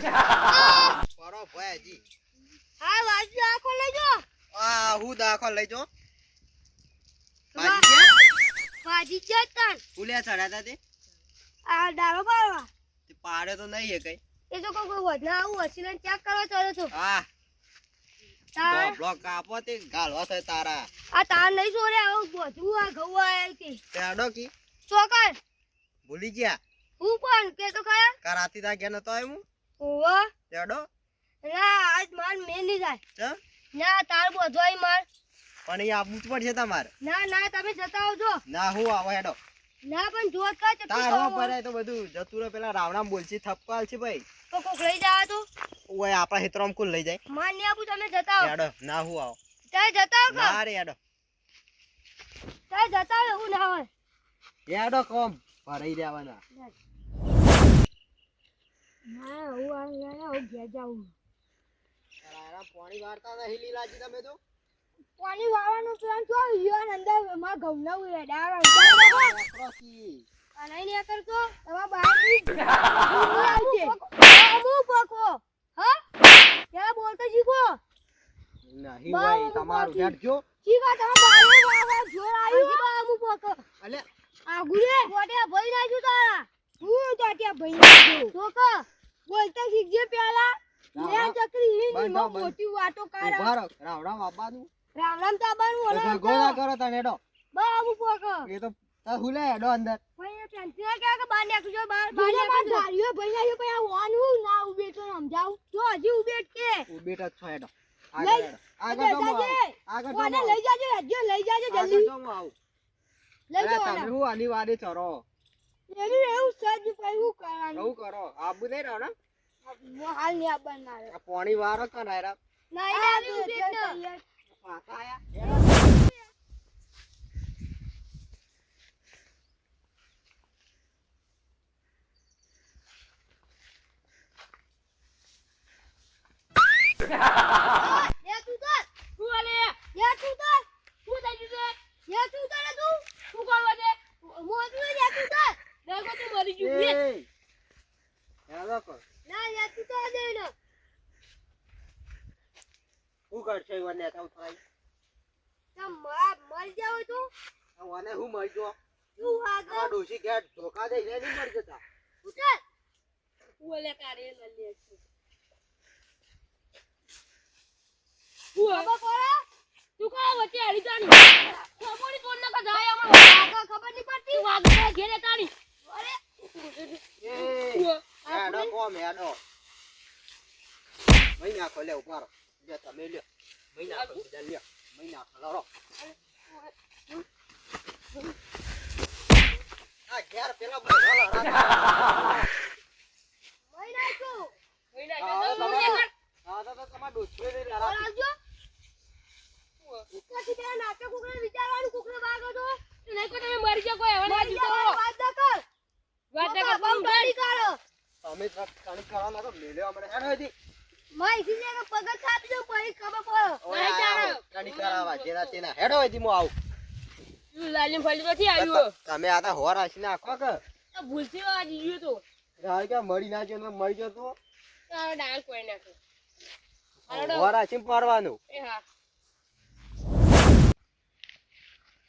પરો ભાઈજી હા વાજી આખો લેજો આ હું દાખો લઈ જો વાજી છે તન ઉલ્યા ચડાતા તે આ ડાળો પાડવા તે પાડે તો નહીં હે કઈ એ તો કોઈ વધના આવું હસીને ચેક કરવા ચાલો છો હા તાર બ્લોક કાપો તે ગાલવા થાય તારા આ તાર નહીં સોરે આવું બધું આ ઘઉં આયા કે તેડો કી ચોકર ભૂલી ગયા હું પણ કે તો ખરા કરાતી તા ગયા નતો આવ્યો ઓવા તેડો ના આજ માર મેં નહીં જાય ચ ના તાર બધોય માર પણ એ આબુ જ પડશે તમારે ના ના તમે જતા આવજો ના હું આવો હેડો ના પણ જોત કા ચટુ તારો પરાય તો બધું જતું રહે પેલા રાવણામ બોલછી થપકાલ છે ભાઈ તો કોક લઈ જા તો ઓય આપણા હેતરામ કુલ લઈ જાય માન ને આપું તમે જતા આવો હેડો ના હું આવો તાય જતા આવો ના રે હેડો તાય જતા આવો એવું ના હોય હેડો કોમ ભરાઈ દેવાના ના હું આ ના હું ઘેર જાઉં તારા પાણી વાળતા નહીં લીલાજી તમે તો પાણી વાળવાનું પ્લાન છો યો અંદર માં ઘઉંના ઉડાડવા ક્રોસી આ નહીં ને કરતો તમાર બહાર આવજે હું પકો હા કેલા બોલતો શીખો નહીં ભાઈ તમારું હેડજો શીખો તમાર બહાર વાવા જોર આવ્યો હું પકો અલે આ ગુરે ગોટે ભઈ નાખ્યું તારા હું ગોટે ભઈ નાખ્યું છોકા બોલતા શીખજે પેલા લે ચકરી ઈ મો મોટી વાતો કરા ઉભા રહો રાવણામ આવવાનું રામ રામ તાબાનું ઓલા ગોળા કરો તને હેડો બાબુ પકો એ તો તા હુલે હેડો અંદર ભાઈ ટેન્શન કે બહાર નીકળજો બહાર નીકળજો ધાર્યો ભઈ નાખ્યો પછી આ ઓનું ના ઉભે તો સમજાવ જો હજી ઉભે કે ઉભેટ જ છો હેડો આગળ હેડો આગળ તો આગળ તો લઈ જાજો હજી લઈ જાજો જલ્દી આગળ તો આવ લઈ જાઓ તમે હું આની વાડે ચરો એની એવું સજ પછી હું કરવાનું કહું કરો આબુ નહીં રહો ને હું હાલ ને આપણ મારે આ પાણી વારો કરાયરા નહીં આવી ઉભે ને પાછા આયા યા તું તો હું આલે યા તું તો હું થઈ ગયું યા તું તો ને તું શું કરવા દે મોતું યા તું તો દેખો તું મરી ગયું બે હેડો કર ના યા તું તો દે ને હું કરશે વને થાવ થાય તમ મર જાવ તું વને હું મર જો તું આ આગળ ડોશી કે ધોકા દે ને નહીં મર જતા ઉતર ઓલે કારે લલે છે બાબા પોરા તું કા વચ્ચે હરી જાની ખબરની તોડ નકા જાય આમાં ખબર નહીં પડતી વાગા ઘેરે તાણી અરે એ હેડો કોમ હેડો મઈ નાખો લે ઉપારો જે તમે લ્યો મઈ નાખો બધા લ્યો મઈ નાખો લડો આ ઘેર પેલા બોલા મઈ નાખો હા તો તમાર ડોછે ને લડા આવજો ઉકાથી બે નાકે કુકરે વિચારવાનું કુકરે વાગો તો નહીં કો તમે મરી જાવ કોઈ હવે ના જીતો વાત કર બહુ ગાડી કાઢો તમે કણ કરવાના તો મેલ્યો હમણે હેડો હતી માઈ સીને કે પગર ખાતી જો પડી ખબર પડો ઓય કણી કરાવા જેના તેના હેડો હતી મો આવ લાલીમ ફળી નથી આવ્યો તમે આતા હોર આસી નાખો કે આ ભૂલથી આ જીયો તો રાય કે મરી ના જો ને મરી જો તો તારો ડાલ કોઈ નાખો હોર આસી પાડવાનું એ હા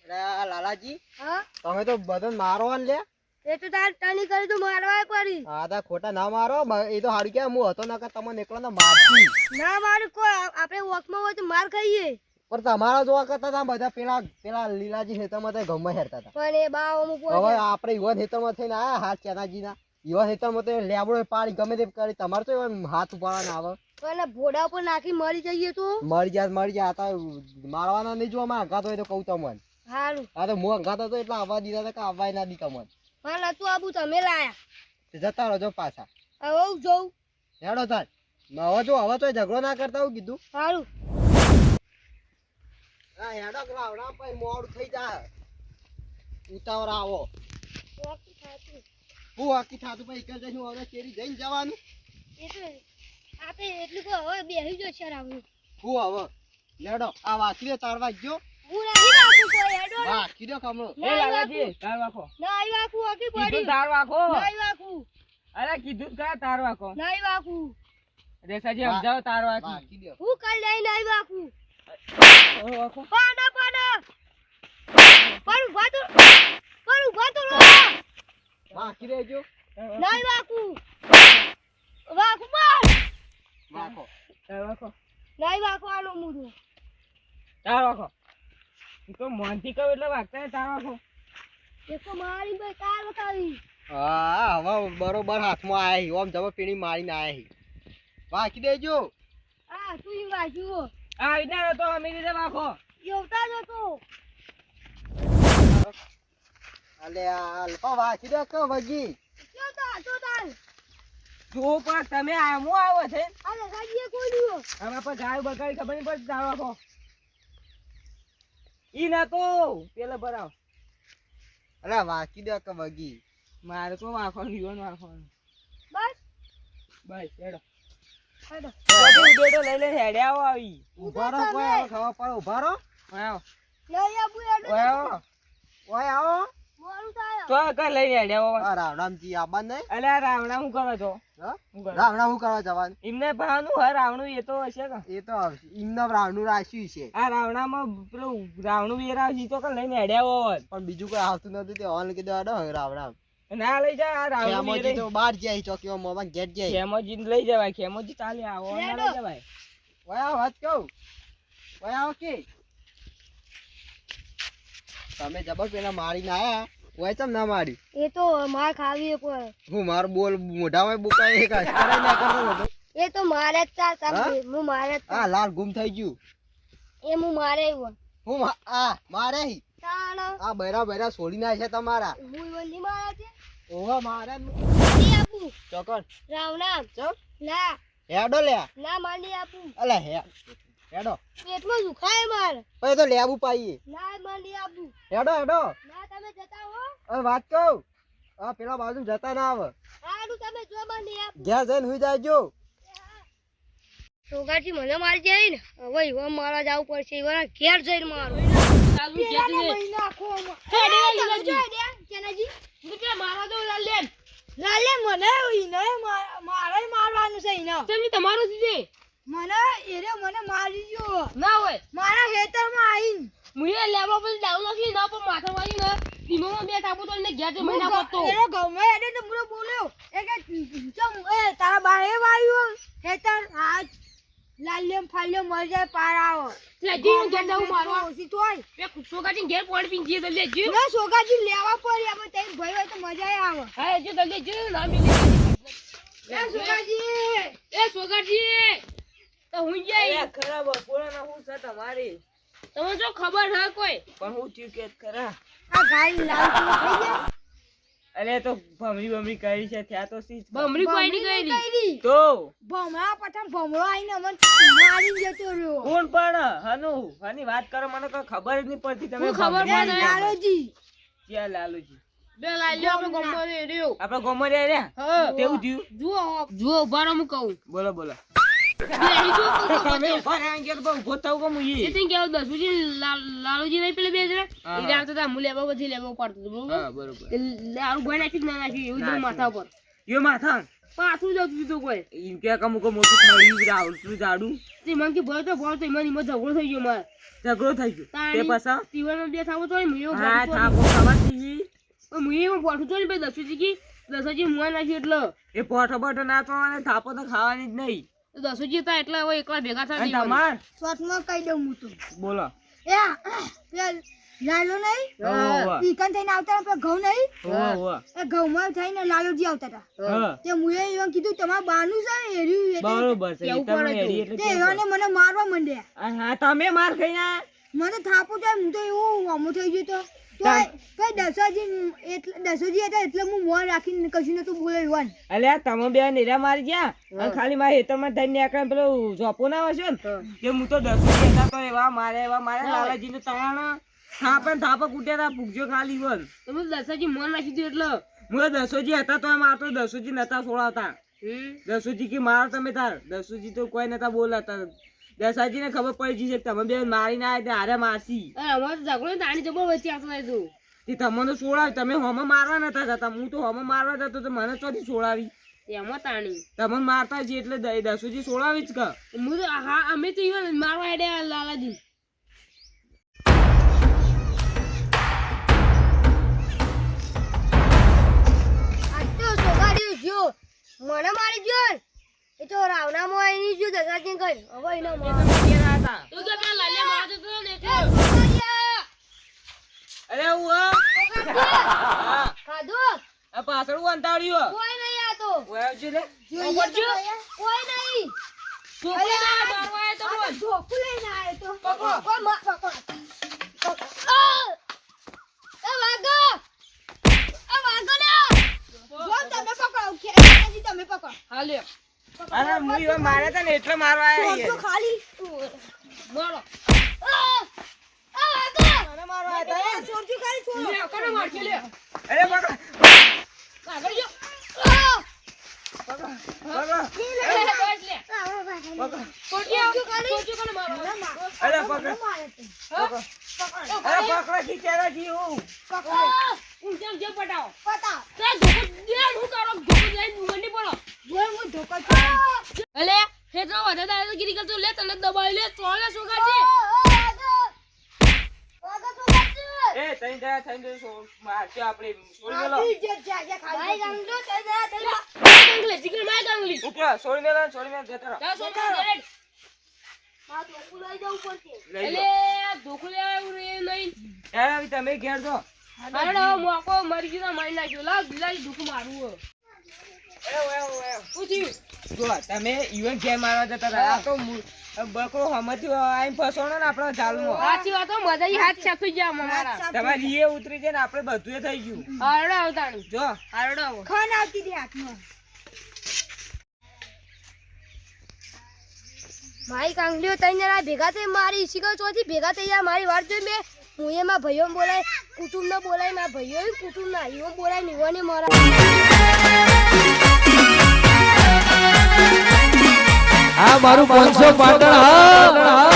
રે લાલાજી હા તમે તો બદન મારો ને લે એ તો તાર ટની કરી તો મારવાય પડી આ તા ખોટા ના મારો એ તો હારું કે હું હતો ના કે તમને એકલો ના મારતી ના માર કો આપણે વોકમાં હોય તો માર ખાઈએ પણ તમારા જોવા કરતા તા બધા પેલા લીલાજી હેતરમાં તો ગમે હેરતા હતા પણ એ બાવ અમુક હવે આપણે યુવાન હેતરમાં થઈને આયા હાથ ચેનાજી ના યુવાન હેતરમાં તો લેબડો પાડી ગમે તે કરી તમારે તો હાથ ઉપાડવાના આવે પણ ભોડા ઉપર નાખી મરી જઈએ તો મરી જાય આ તો મારવાના નહીં જોવા માં અંગાતો હોય તો કહું તમને હારું આ તો હું અંગાતો હતો એટલે આવવા દીધા હતા કે આવવાય ના દી તમને હા નતું આબુ તમે લાયા જતા રહો જો પાછા હવે હું જોઉં હેડો તાર હવે જો હવે તો ઝઘડો ના કરતા હું કીધું હારું હા હેડો ગ્રાવડા પર મોડું થઈ જાય ઉતાવળ આવો હું આખી થાતું ભાઈ એક જ હું હવે કેરી જઈને જવાનું એ તો આપણે એટલું તો હવે બેહી જો છે રાવું હું હવે લેડો આ વાસી તારવા ગયો હું નહીં રાખું કોઈ હેડો વાહ કીધો કમળો એ લાલાજી તાર વાખો નહીં વાકું ઓકી કીધું પડી તાર વાખો નહીં વાકું અરે કીધું કા તાર વાખો નહીં વાકું દેસાજી સમજાવો તારો આખી બાકી દ્યો. હું કાલ લઈને આવ્યો આખું ઓ આખો પાડા પણ ઉભા તો રહો. બાકી રહેજો. નહીં વાકું વાકું બોલ વાકો. આખો નહીં વાકવાનું મૂડું તારો આખો તું તો મોનથી કહું એટલે વાગતા તારો આખો એક તો મારી ભાઈ કાર બતાવી હા હવે બરોબર હાથમાં આયા હી. ઓમ જબર પીણી મારીને આયા હી. બાકી દેજો. આ તું ઈ વાજ્યો આ વિના તો અમે રીતે વાખો યોતા જ હતો અલે આ લપા બાકી દે કે વગી. યોતા તો તાર જો પણ તમે આમો આવ્યો છે અરે સાજીએ કોઈ દીવો આમાં પર ગાય બગાડી ખબર નહીં પડતી તારો આખો ઈ ના તો પેલા ભરાવ અરે બાકી દે કે વગી. મારે તો વાખો જીવન વાખો બસ બસ હેડો હેડો ઉડેડો લઈ લઈને હેડે આવો આવી ઉભા રહો કોઈ હવે ખબર પડે. ઉભા રહો. આવો લઈ આબુ હેડો ઓય આવો ઓય આવો. મોરું થાય તો કઈ લઈને હેડે આવો આ રાવણામજી આબાન નહીં. અલે આ રાવણા શું કરો છો હા? શું કરો રાવણા શું કરવા જવાનું? એમને ભાવનું હર રાવણું એ તો હશે કે એ તો એમના રાવણું રાખ્યું છે આ રાવણામાં પેલું રાવણું વેરાવજી તો કઈ લઈને હેડે આવો પણ બીજું કોઈ આવતું નથી. તે ઓન કીધું અડો રાવણા. ના લઈ જાય આ રાવણું ખેમોજી તો બહાર જાય ચોકીમાં મોમાં ગેટ જાય. ખેમોજી લઈ જવાય ખેમોજી ચાલે આવો ના લઈ જવાય ઓય આવો વાત કહું. ઓય આવો કે તમે જબર પેલા મારીને આયા. ઓય ચમ ના મારી. એ તો માર ખાવી પર હું માર બોલ મોઢામાં બોકાય એક અસ્કરાય ના કરતો હતો. એ તો મારે જ તા હા? હું મારે જ આ લાલ ગુમ થઈ ગયું. એ હું મારે આવ્યો હું આ મારે હી. તાણ આ બૈરા બૈરા છોડી ના છે તમારા. હું વલ્લી મારા છે ઓહો મારે મારી આપું ચોકન રાવણા ચમ ના હેડો લે. ના મારી આપું અલે હેડો પેટમાં દુખાય માર પછી તો લેવું પાઈએ. ના મારી આપું હેડો હેડો. ના તમે જતા હો હવે વાત કહું. આ પેલા બાજુ જતા ના આવે. હારું તમે જો મારી આપું ઘેર જઈને હુઈ જાયજો. સોગાજી મને મારી જાય ને હવે ઈવા મારા જવું પડશે ઈવા ઘેર જઈને મારું તમારું મને મારી ગયો ના હોય મારા ખેતરમાં આવીને મુએ લેવા પછી ડાઉન નાખી ના પણ માથા મારી ને ટીમોમાં બે તાપો તો એને ઘેર જઈને નાખતો એનો ગમે એને તો મુરો બોલ્યો એ કે ચમ એ તારા બાએ વાયો ખેતર આ લાલ્યમ ફાલ્યમ મર જાય પાર આવો લે જીન ઘેર જાવ મારવા ઓસી તોય એ સોગાજી ઘેર પોડ પીન જીએ દલે જી ના સોગાજી લેવા પડી આપણે તઈ ભઈ હોય તો મજા આવે હા જો દલે જી ના મિલે એ સોગાજી તો હું જાય ખરાબ પોળાના હું છે તમારી તમને જો ખબર હે કોઈ પણ હું થયું કે ખરા આ ગાય લાલ થઈ જાય અરે તો ભમરી બમરી કરી છે ત્યાં તો સી બમરી કોઈ ની કરી તો ભમરા પઠાણ ભમરો આઈને અમન મારી જતો રહ્યો કોણ પણ હનુ હની વાત કરો મને કોઈ ખબર જ નહીં પડતી તમે ખબર પડે લાલોજી ક્યાં લાલુજી બે લાલ્યો આપણે ગમો રે રહ્યો આપણે ગોમર રહ્યા હા તેવું થયું જુઓ ઉભારો હું કહું બોલો બોલો બેહી જો તમે ઉભા રહ્યા ગયા તો ઉભો થાવ કે હું એ ઈ તઈ કેવું દસુજી લાલોજી નહીં પેલે બે જણા હા, એ જાણતો તા હું લેવા બધી લેવા પડતો બરોબર હા બરોબર લારું ભાઈ નાખી ના નાખી એવું તો માથા પર યો માથા પાછું જતું તો કોઈ ઈમ કે કમુક મોટું થાળી રાવતું જાડું તે મને કે ભય તો એમાં ઝઘડો થઈ ગયો મારે ઝઘડો થઈ ગયો તે પાછા તીવરમાં બે થાવો તો મુયો હા થાપો ખાવા થઈ મુયો પોઠું તો ભાઈ દસુજી મુआ નાખી એટલે એ પોઠો બોઠો ના તો અને થાપો તો ખાવાની જ નહીં દસુજી તા એટલે હવે એકલા ભેગા અને થા તમાર સ્વતમાં કહી દઉં હું તો બોલો લાલો નહીં હોવા ઈકન થઈને આવતા હતા ઘઉં નહીં હોવા એ ઘઉંમાં થઈને લાલોજી આવતા હતા હા તે મુએ એવા કીધું તમાર બાનું છે ને એર્યું બરોબર છે ઈ તમે હેડી એટલે તે એવાને મને મારવા માંડ્યા હા તમે માર ખાઈ ના મને થાપો જાય હું તો એવું વામો થઈ ગયો તો કઈ દસોજી હતા એટલે હું મોં રાખીને કશું નતું બોલે યુવાન અલ્યા તમે બે નીરા મારી ગયા અને ખાલી મારા હેતરમાં થઈને નીકળે પેલો ઝોપો ના હશે ને કે હું તો 10 હતા તો એવા મારે લાલાજી ને તયાણ થાપે કુટ્યા તા પૂગજો ખાલી વન તમે દસોજી મોં નાખી દીધું હું 10 હતા તો માર તો 10 નતા છોડાવતા એટલે 10 કે મારો તમે તાર 10 તો કોઈ નતા બોલાતા દસાજી ને ખબર પડી છે તમે બે મારી ના આવ્યા હારે માસી અમારે તો ઝઘડો તાણી જબર વચ્ચે આવતો હતું તે તમને છોડાવી તમે હોમાં મારવા નતા જતા હું તો હોમાં મારવા જતો તો મને ચોથી છોડાવી એમાં તાણી તમને મારતા છીએ એટલે દસુજી સોળાવી જ કા હું તો હા અમે તો ઈવન મારવા હેડ્યા લાલાજી મને મારી ગયો એ તો રાવણામાં આવીને જો દગાજી ગઈ હવે એનો તું તો પેલા લાલે મારતો તો ને અરે હું ખાધો આ પાછળ અંતાડ્યો કોઈ નહીં આ તો ઓય આવજે લે કોઈ નહીં ઢોકું મારવા આવ્યો તો બોલ ઢોકું લઈને આવ્યો તો પકડો કોઈ પકડો એ વાગો ને જો તમે પકડો ખેજી તમે પકડો હા લે અરે હું ઈવા મારે તને એટલે મારવા આવ્યા તો ખાલી મારો મને મારવા આવ્યા તા છોડજો ખાલી છોડ લે કોને મારશે લે અરે પકડ આગળ જો પકડ છોડજો કોને મારો અરે પકડ અરે પકડ ખીચારા જી હું ઊંચા જે પટાવો તે ધોકો દે હું કરો ધોકો લઈને મંડી પડો જો હું ધોકો અલે હેતરો વધે દાદા ગીરી કરતો લે તને દબાઈ લે તોલે શું કરજે એ તઈ જા થઈને જો મારશે આપણે છોડી મેલો ભાઈ ગંગલો તે જા તે ગંગલે જીગર માય ગંગલી ઉપર છોડી મેલો જતા રહો જા છોડ દે માં ધોકો લઈ જાવ પડશે અલે ધોકો લે રે નહીં યાર તમે ઘેર જો અરે મોકો મરી ગયો મારી નાખ્યો લા બિલાઈ ધોકો મારું ઓય પૂછી જો તમે ઈવન ઘેર મારવા જતા રહ્યા આ તો બકરો હમતી આઈને ફસોણો ને આપણા જાલમાં સાચી વાત મજા ઈ હાથ છાપી ગયા મારા તમારી એ ઉતરી જાય ને આપણે બધું થઈ ગયું હારડો આવતાણી જો હારડો આવો ખાન આવતી હતી હાથમાં મારી કાંગલીઓ ત્રણ જણા ભેગા થઈ મારી શીખો ચોથી ભેગા થઈ ગયા મારી વાત જોઈ મેં હું એમાં ભાઈઓ બોલાય કુટુંબ ને બોલાય મારા ભાઈઓ કુટુંબ ના ઈવો બોલાય ને ઈવોને મારા આ મારું 500 પાટણ હા